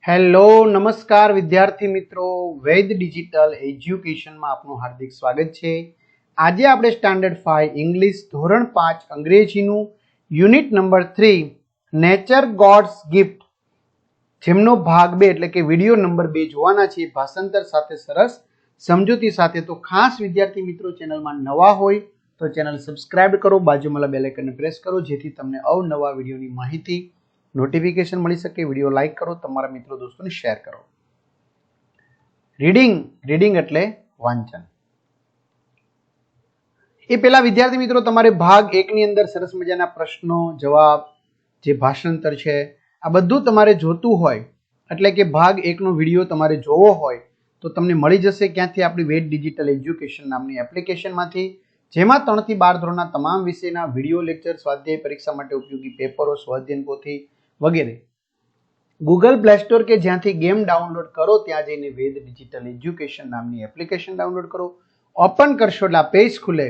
Hello નમસ્કાર વિદ્યાર્થી મિત્રો, વૈદ ડિજિટલ એજ્યુકેશનમાં આપનું હાર્દિક સ્વાગત છે। આજે આપણે સ્ટાન્ડર્ડ 5 ઇંગ્લિશ ધોરણ 5 અંગ્રેજીનું unit number 3 nature god's gift જેમનો ભાગ 2 એટલે કે વિડિયો નંબર 2 જોવાના છે, ભાષાંતર સાથે સરસ સમજૂતી સાથે। તો ખાસ વિદ્યાર્થી મિત્રો ચેનલમાં નવા હોય તો ચેનલ સબસ્ક્રાઇબ કરો, બાજુમાં બેલ આઇકનને પ્રેસ કરો જેથી તમને અવનવા વિડિયોની માહિતી નોટિફિકેશન મળી શકે। વિડિયો લાઈક કરો, તમારા મિત્રો દોસ્તોને શેર કરો। રીડિંગ એટલે વાંચન। એ પહેલા વિદ્યાર્થી મિત્રો તમારે ભાગ 1 ની અંદર સરસ મજાના પ્રશ્નો જવાબ જે ભાષાંતર છે આ બધું તમારે જોતું હોય એટલે કે ભાગ 1 નો વિડિયો તમારે જોવો હોય તો તમને મળી જશે ક્યાંથી? આપણી વેદ ડિજિટલ એજ્યુકેશન નામની એપ્લિકેશનમાંથી, જેમાં 3 થી 12 ધોરણના તમામ વિષયના વિડિયો લેક્ચર, સ્વાધ્યાય પરીક્ષા માટે ઉપયોગી પેપરો, સ્વાધ્યાય પોથી વગેરે ગૂગલ પ્લે સ્ટોર કે જ્યાંથી ગેમ ડાઉનલોડ કરો ત્યાં જઈને વેદ ડિજિટલ એજ્યુકેશન નામની એપ્લિકેશન ડાઉનલોડ કરો। ઓપન કરશો એટલે આ પેજ ખુલે,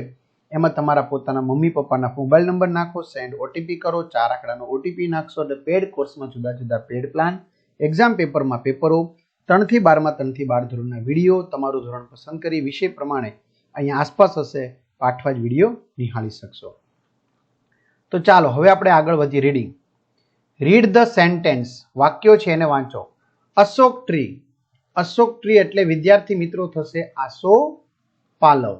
એમાં તમારા પોતાના મમ્મી પપ્પાના મોબાઈલ નંબર નાખો, સેન્ડ ઓટીપી કરો, 4 આંકડાનો ઓટીપી નાખશો એટલે પેડ કોર્સમાં જુદા જુદા પેડ પ્લાન, એક્ઝામ પેપરમાં પેપરો, 3 થી 12 માં 3 થી 12 ધોરણના વિડીયો, તમારું ધોરણ પસંદ કરી વિષય પ્રમાણે અહીંયા આસપાસ હશે પાઠવા જ વિડીયો નિહાળી શકશો। તો ચાલો હવે આપણે આગળ વધીએ। રીડિંગ, રીડ ધ સેન્ટેન્સ, વાક્યો છે એને વાંચો। અશોક ટ્રી, અશોક ટ્રી એટલે વિદ્યાર્થી મિત્રો થશે આસો પાલવ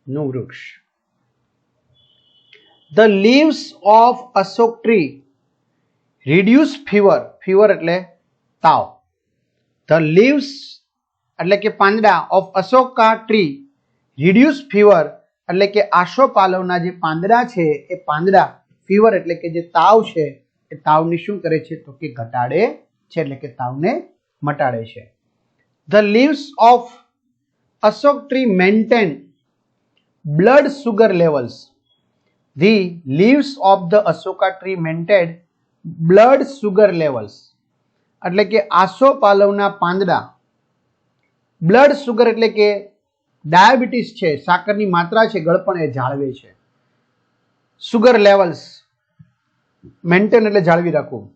નું વૃક્ષ। The leaves of Ashok tree reduce fever, fever એટલે તાવ। ધ લીવ્સ એટલે કે પાંદડા of Ashoka tree reduce fever એટલે કે આસોપાલવના જે પાંદડા છે એ પાંદડા ફીવર એટલે કે જે તાવ છે એ તાવને શું કરે છે તો કે ઘટાડે છે, એટલે કે તાવને મટાડે છે। The leaves of Ashok tree maintain blood sugar levels, the leaves of the Ashoka tree maintain blood sugar levels એટલે કે આસોપાલવના પાંદડા બ્લડ સુગર એટલે કે ડાયાબિટીસ છે, સાકરની માત્રા છે, ગળપણ એ જાળવે છે। સુગર લેવલ્સ મેન્ટેન એટલે જાળવી રાખવું।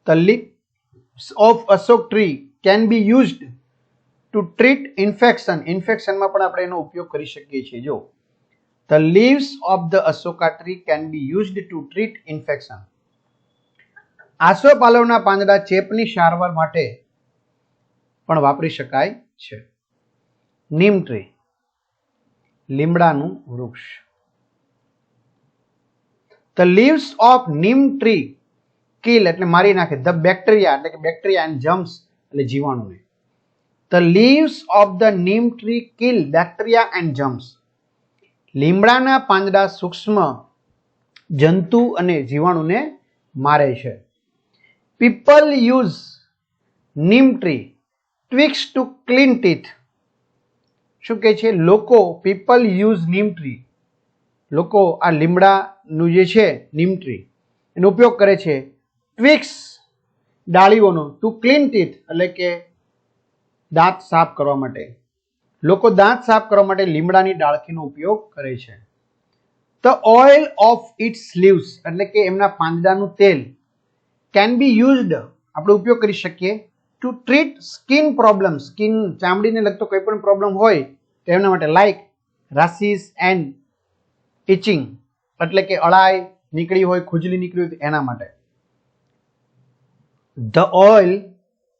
The leaves of Ashok tree can be used to treat infection, ઇન્ફેક્શનમાં પણ આપણે એનો ઉપયોગ કરી શકીએ છીએ। જો the leaves of the Ashoka tree can be used to treat infection, આસોપાલવના પાંદડા ચેપની સારવાર માટે પણ વાપરી શકાય છે। નીમ ટ્રી, લીમડાનું વૃક્ષ। The leaves of neem tree kill એટલે મારી નાખે, ધ બેક્ટેરિયા એટલે કે બેક્ટેરિયા એન્ડ જમ્સ એટલે જીવાણુને। The leaves of the neem tree kill bacteria and germs, લીમડાના પાંદડા સૂક્ષ્મ જંતુ અને જીવાણુને મારે છે। People use neem tree twigs to clean teeth, શું કહે છે? લોકો, પીપલ યુઝ નીમ ટ્રી, લોકો આ લીમડાનું જે છે નીમ ટ્રી એનો ઉપયોગ કરે છે ટ્વિક્સ ડાળીઓનો, ટુ ક્લીન ટીથ એટલે કે દાંત સાફ કરવા માટે, લોકો દાંત સાફ કરવા માટે લીમડાની ડાળખીનો ઉપયોગ કરે છે। The oil of its leaves એટલે કે એમના પાંદડાનું તેલ કેન બી યુઝડ આપણે ઉપયોગ કરી શકીએ to treat skin problem, skin ચામડીને લગતો કોઈ પણ પ્રોબ્લેમ હોય તો એમના માટે, લાઈક રાસીસ એન્ડ ઇચિંગ એટલે કે અળાઈ નીકળી હોય, ખુજલી નીકળી હોય એના માટે। The oil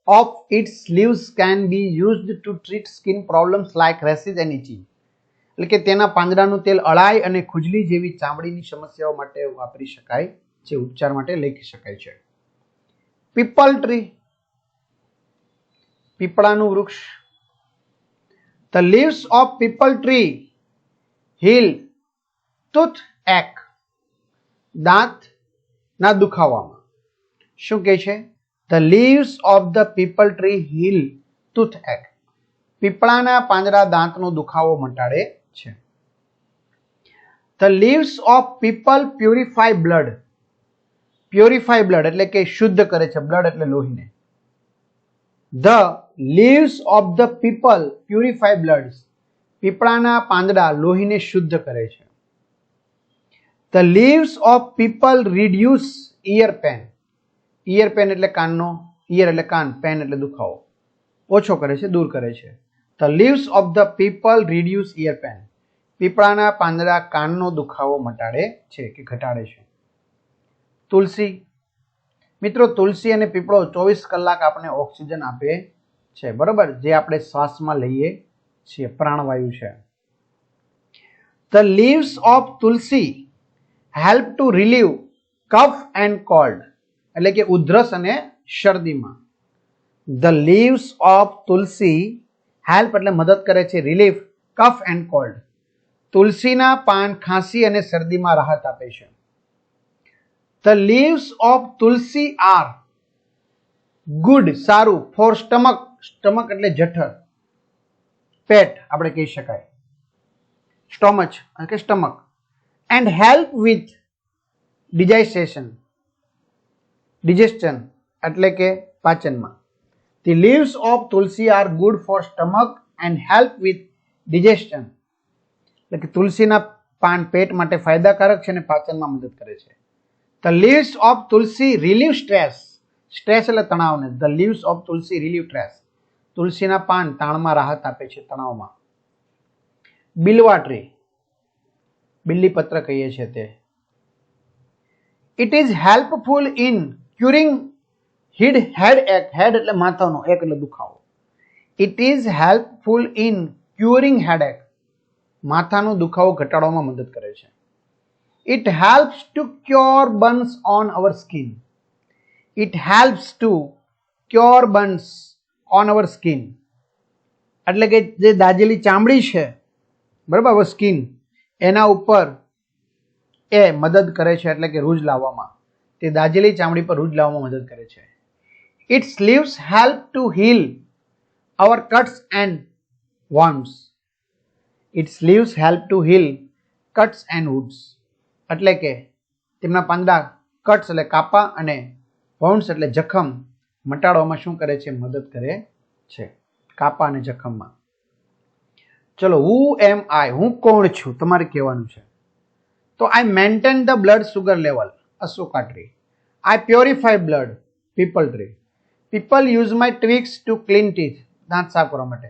of its leaves can be used to treat skin problems like rashes and itching એટલે કે તેના પાંદડાનું તેલ અળાઈ અને ખુજલી જેવી ચામડીની સમસ્યાઓ માટે વાપરી શકાય છે, ઉપચાર માટે લઈ શકાય છે। પીપલ ટ્રી, પીપળાનું વૃક્ષ। The leaves of peepal tree heal toothache, દાંતના દુખાવામાં, શું કહે છે? The leaves of the peepal tree heal toothache, પીપળાના પાંદડા દાંતનો દુખાવો મટાડે છે। The leaves of peepal purify blood, purify blood એટલે કે શુદ્ધ કરે છે, બ્લડ એટલે લોહીને। The leaves of the peepal purify blood, પીપળાના પાંદડા લોહીને શુદ્ધ કરે છે। The leaves of peepal reduce ear pain, ear pen એટલે કાનનો ઇયર એટલે કાન, પેન એટલે દુખાવો, ઓછો કરે છે, દૂર કરે છે. The leaves of the peepal reduce ear pain. પીપળાના પાંદડા કાનનો દુખાવો મટાડે છે કે ઘટાડે છે. તુલસી. મિત્રો તુલસી અને પીપળો 24 કલાક આપણે ઓક્સિજન આપે છે, બરોબર, જે આપણે શ્વાસમાં લઈએ છીએ, પ્રાણવાયુ છે. The leaves of tulsi help to relieve cough and cold, એટલે કે ઉધરસ અને શરદીમાં. The leaves of tulsi help એટલે મદદ કરે છે, રિલીફ કફ એન્ડ કોલ્ડ. તુલસીના પાન ખાંસી અને શરદીમાં રાહત આપે છે. The leaves of tulsi are good, સારું, ફોર સ્ટમક. સ્ટમક એટલે જઠર, પેટ આપણે કહી શકાય, સ્ટોમચ એટલે stomach. And help with digestion એટલે કે પાચનમાં. The leaves of tulsi are good for stomach and help with digestion, એટલે કે તુલસીના પાન પેટ માટે ફાયદાકારક છે અને પાચનમાં મદદ કરે છે. The leaves of Tulsi relieve stress. Stress એટલે તણાવને. The leaves of Tulsi relieve stress. તુલસીના પાન તાણમાં રાહત આપે છે, તણાવમાં. બિલ્વા ટ્રી, બિલ્લીપત્ર કહીએ છીએ તે. It is helpful in curing headache. Head એટલે માથાનો, એક એટલે દુખાવો. It is helpful in curing headache, માથાનો દુખાવો ઘટાડવામાં મદદ કરે છે. It helps to cure burns on our skin. It helps to cure burns on our skin, એટલે કે જે દાજેલી ચામડી છે, બરાબર, સ્કિન, એના ઉપર એ મદદ કરે છે, એટલે કે રૂજ લાવવામાં. તે દાજેલી ચામડી પર રૂજ લાવવામાં મદદ કરે છે. Its leaves help to heal our cuts and wounds. Its leaves help to heal cuts and wounds, એટલે કે તેમના પાંદડા કટ્સ એટલે કાપા અને વાઉન્ડ્સ એટલે જખમ મટાડવામાં શું કરે છે? મદદ કરે છે, કાપા અને જખમમાં. ચલો, હુ એમ આઈ, હું કોણ છું, તમારે કહેવાનું છે. તો I maintain the blood sugar level, Ashoka tree. I purify blood, peepal tree. People use my twigs to clean teeth, દાંત સાફ કરવા માટે,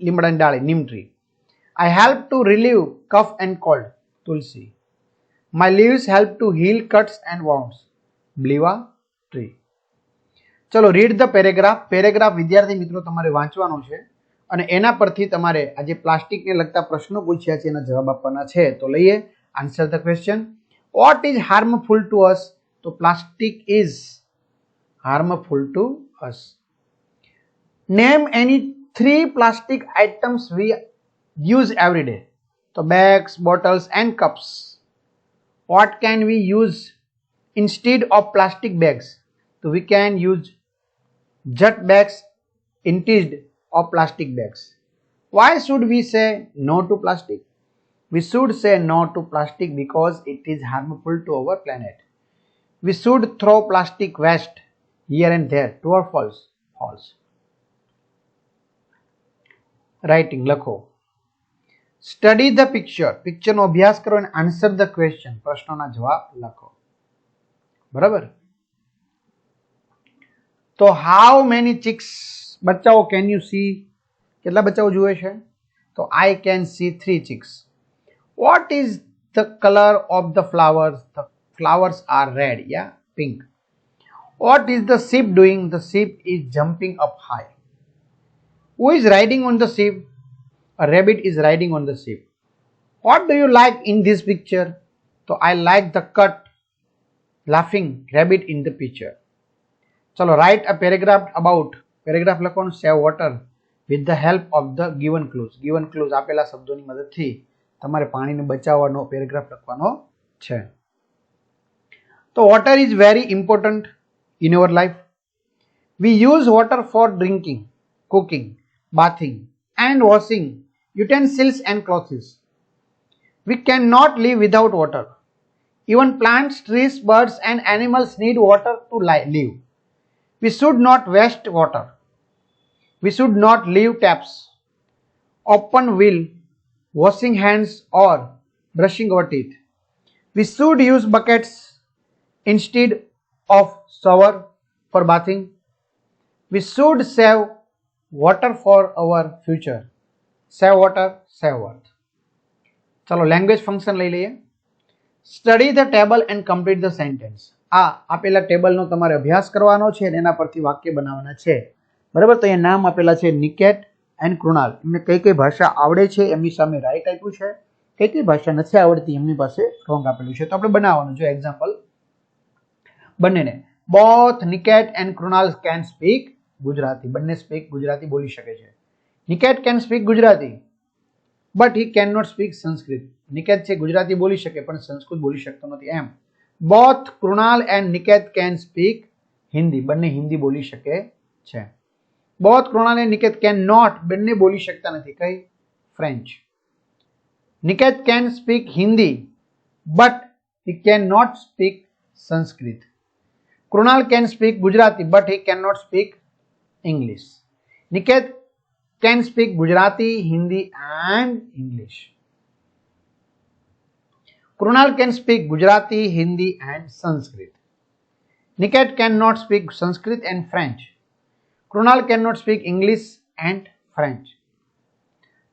લીમડાની ડાળી, neem tree. I help to relieve cough and cold, tulsi. My leaves help to heal cuts and wounds, bilva tree. ચલો, read the paragraph. Paragraph વિદ્યાર્થી મિત્રો તમારે વાંચવાનો છે અને એના પરથી તમારે આજે પ્લાસ્ટિકને લગતા પ્રશ્નો પૂછ્યા છે એના જવાબ આપવાના છે. તો લઈએ, answer the question. What is harmful to us? તો plastic is harmful to us. Name any 3 plastic items we use every day. તો bags, bottles and cups. What can we use instead of plastic bags? So we can use jut bags instead of plastic bags. Why should we say no to plastic? We should say no to plastic because it is harmful to our planet. We should throw plastic waste here and there. True or false? False. Writing, લખો. Study the picture. Picture નો અભ્યાસ કરો અને answer the question. પ્રશ્નોના જવાબ લખો. બરાબર? તો how many chicks, બચ્ચાઓ, can you see? કેટલા બચ્ચાઓ જુએ છે? તો I can see 3 chicks. What is the color of the flowers? The flowers are red, yeah, pink. What is the sheep doing? The sheep is jumping up high. Who is riding on the sheep? A rabbit is riding on the sheep. What do you like in this picture? So I like the cut, laughing rabbit in the picture. Chalo, write a paragraph about, paragraph લખવાનું, save water with the help of the given clues. Given clues આપેલા શબ્દોની મદદથી તમારે પાણીને બચાવવાનો paragraph લખવાનો છે. તો water is very important in our life. We use water for drinking, cooking, bathing and washing utensils and clothes. We cannot live without water. Even plants, trees, birds and animals need water to live. We should not waste water. We should not leave taps open while washing hands or brushing our teeth. We should use buckets instead of shower for bathing. We should save water for our future. Save water, save earth. ચલો language function લઈ લઈએ. Study the table and complete the sentence. આ આપેલા ટેબલનો તમારે અભ્યાસ કરવાનો છે અને એના પરથી વાક્ય બનાવવાના છે. બરાબર, તો અહીંયા નામ આપેલા છે નિકેત એન્ડ કૃણાલ. એમને કઈ કઈ ભાષા આવડે છે એમની સામે રાઈટ આપ્યું છે, કઈ કઈ ભાષા નથી આવડતી એમની પાસે રોંગ આપેલું છે. તો આપણે બનાવવાનું છે એક્ઝામ્પલ બંનેને. Both Niket and Krunal can speak Gujarati. બંને સ્પીક ગુજરાતી બોલી શકે છે. Niket can speak Gujarati but he can not speak Sanskrit. Niket છે ગુજરાતી બોલી શકે પણ સંસ્કૃત બોલી શકતો નથી એમ. Both Krunal and Niket can speak Hindi. બંને હિન્દી બોલી શકે છે. Both Krunal and Niket can not, બંને બોલી શકતા નથી કઈ? French. Niket can speak Hindi but he can not speak Sanskrit. Krunal can speak Gujarati but he can not speak English. Niket can speak Gujarati, Hindi and English. Krunal can speak Gujarati, Hindi and Sanskrit. Niket cannot speak Sanskrit and French. Krunal cannot speak English and French.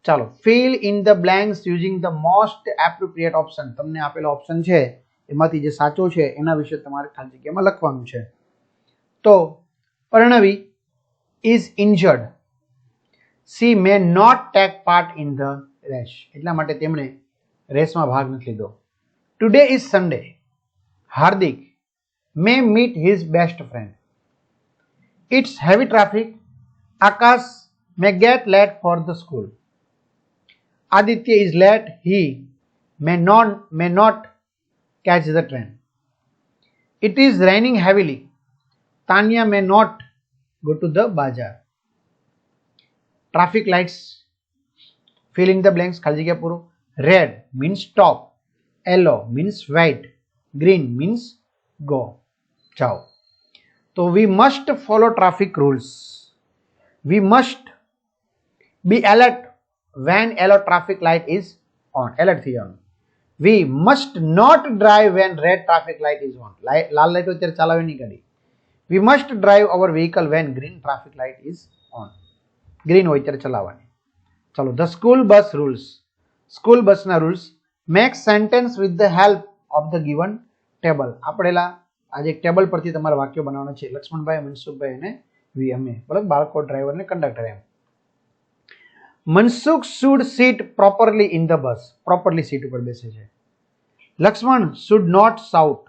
ચાલો, fill in the blanks using the most appropriate option. તમને આપેલો option છે એમાંથી જે સાચો છે એના વિશે તમારે ખાલી જગ્યામાં લખવાનું છે. તો પરણવી is injured. She may not take part in the race. એટલા માટે તેમણે રેસમાં ભાગ નથી લીધો. Today is Sunday. Hardik may meet his best friend. It's heavy traffic. Akash may get late for the school. Aditya is late. He may not catch the train. It is raining heavily. Tanya may not go to the bazaar. Traffic lights, fill in the blanks, ખાલી જગ્યા પૂરો. Red means stop, yellow means wait, green means go. જાઓ. તો we must follow traffic rules. We must be alert when yellow traffic light is on. Alert થઈ જવાનું. We must not drive when red traffic light is on. Lal light હોય ત્યારે ચલાવવાની નહીં ગાડી. We must drive our vehicle when green traffic light is on. Green હોય ત્યારે ચલાવવાની. ચાલો, the school bus rules. School બસના rules. Make sentence with the help of the given table. આપેલા આજે એક ટેબલ પરથી તમારે વાક્યો બનાવવાના છે. લક્ષ્મણભાઈ, મનસુખભાઈ અને અમે, બરાબર, બાળકો, ડ્રાઈવર ને કંડક્ટર એમ. Mansukh should sit properly in the bus. Properly sit ઉપર બેસે છે. Lakshman should not shout.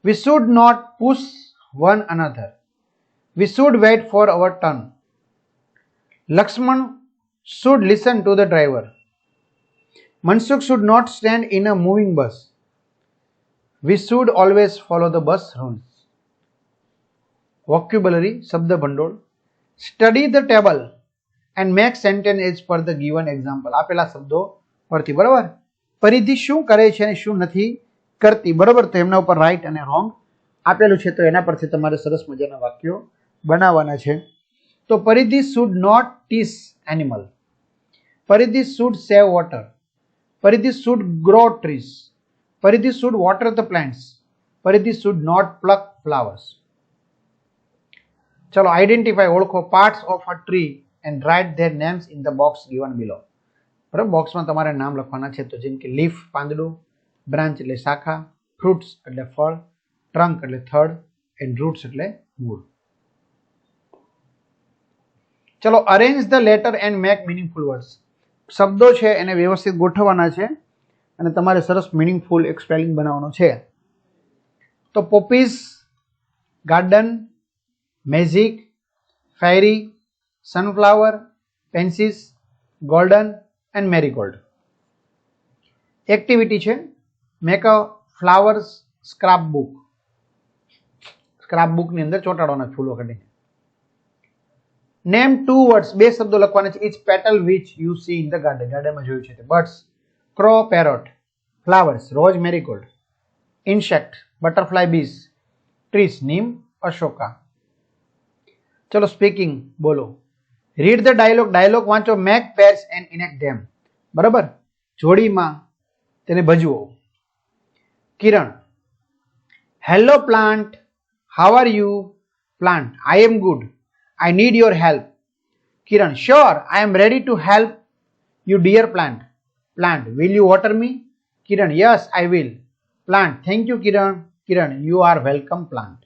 We should not push one another. We should wait for our turn. Lakshman should listen to the driver. Mansukh should not stand in a moving bus. We should always follow the bus rules. Vocabulary, શબ્દ ભંડોળ. Study the table and make sentence as per the given example. આપેલા શબ્દો પરથી, બરાબર. પરિધિ શું કરે છે અને શું નથી કરતી, બરાબર. તો એમના ઉપર રાઈટ અને રોંગ આપેલું છે. તો એના પરથી તમારે સરસ મજાના વાક્યો બનાવવાના છે. તો Paridhi should not tease animal. Paridhi should save water. Paridhi should grow trees. Paridhi should water the plants. Paridhi should not pluck flowers. ચલો, આઈડેન્ટિફાય, ઓળખો parts of a tree and write their names in the box given below. બરાબર, બોક્સમાં તમારે નામ લખવાના છે. તો જેમ કે લીફ પાંદડું, બ્રાન્ચ એટલે શાખા, ફ્રૂટ્સ એટલે ફળ, ટ્રંક એટલે થડ એન્ડ રૂટ્સ એટલે મૂળ. ચલો, arrange the letter and make meaningful words. શબ્દો છે એને વ્યવસ્થિત ગોઠવવાના છે અને તમારે સરસ મિનિંગફુલ એક સ્પેલિંગ બનાવવાનો છે. તો poppies, garden, magic, fairy, sunflower, pansies, golden and marigold. Activity છે make a flowers scrap book. Scrap બુકની અંદર ચોંટાડવાના ફૂલો કાઢીને. નેમ ટુ વર્ડ્સ, બે શબ્દો લખવાના છે. Each petal which you see in the garden. ગાર્ડનમાં જોયું છે તે. Birds, crow, parrot. Flowers, rose, marigold. Insect, butterfly, bees. Trees, neem, Ashoka. ચલો, સ્પીકિંગ, બોલો. રીડ ધ ડાયલોગ, ડાયલોગ વાંચો. Make pairs and enact them. બરાબર, જોડીમાં તેને ભજવો. Kiran, hello plant, how are you, Plant. I am good. I need your help. Kiran. Sure, I am ready to help you, dear plant. Plant. Will you water me? Kiran. Yes, I will. Plant. Thank you, Kiran. Kiran. You are welcome, plant.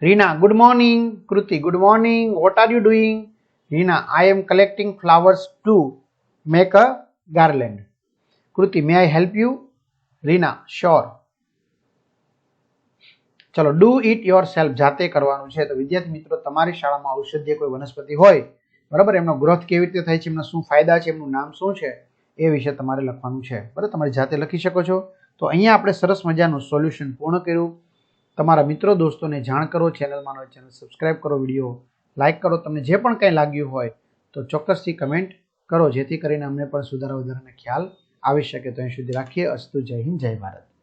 Reena. Good morning. Kruti. Good morning. What are you doing? Reena. I am collecting flowers to make a garland. Kruti. May I help you? Reena. Sure. ચલો do it your self, જાતે કરવાનું છે. તો વિદ્યાર્થી મિત્રો, તમારી શાળામાં ઔષધીય કોઈ વનસ્પતિ હોય, બરાબર, એમનો ગ્રોથ કેવી રીતે થાય છે, એમના શું ફાયદા છે, એમનું નામ શું છે, એ વિશે તમારે લખવાનું છે. બરાબર, તમારે જાતે લખી શકો છો. તો અહીંયા આપણે સરસ મજાનું સોલ્યુશન પૂર્ણ કર્યું. તમારા મિત્રો દોસ્તોને જાણ કરો, ચેનલમાં હોય ચેનલ સબસ્ક્રાઇબ કરો, વિડીયો લાઇક કરો. તમને જે પણ કંઈ લાગ્યું હોય તો ચોક્કસથી કમેન્ટ કરો, જેથી કરીને અમને પણ સુધારા વધારાનો ખ્યાલ આવી શકે. તો અહીં સુધી રાખીએ. અસ્તુ. જય હિન્દ, જય ભારત.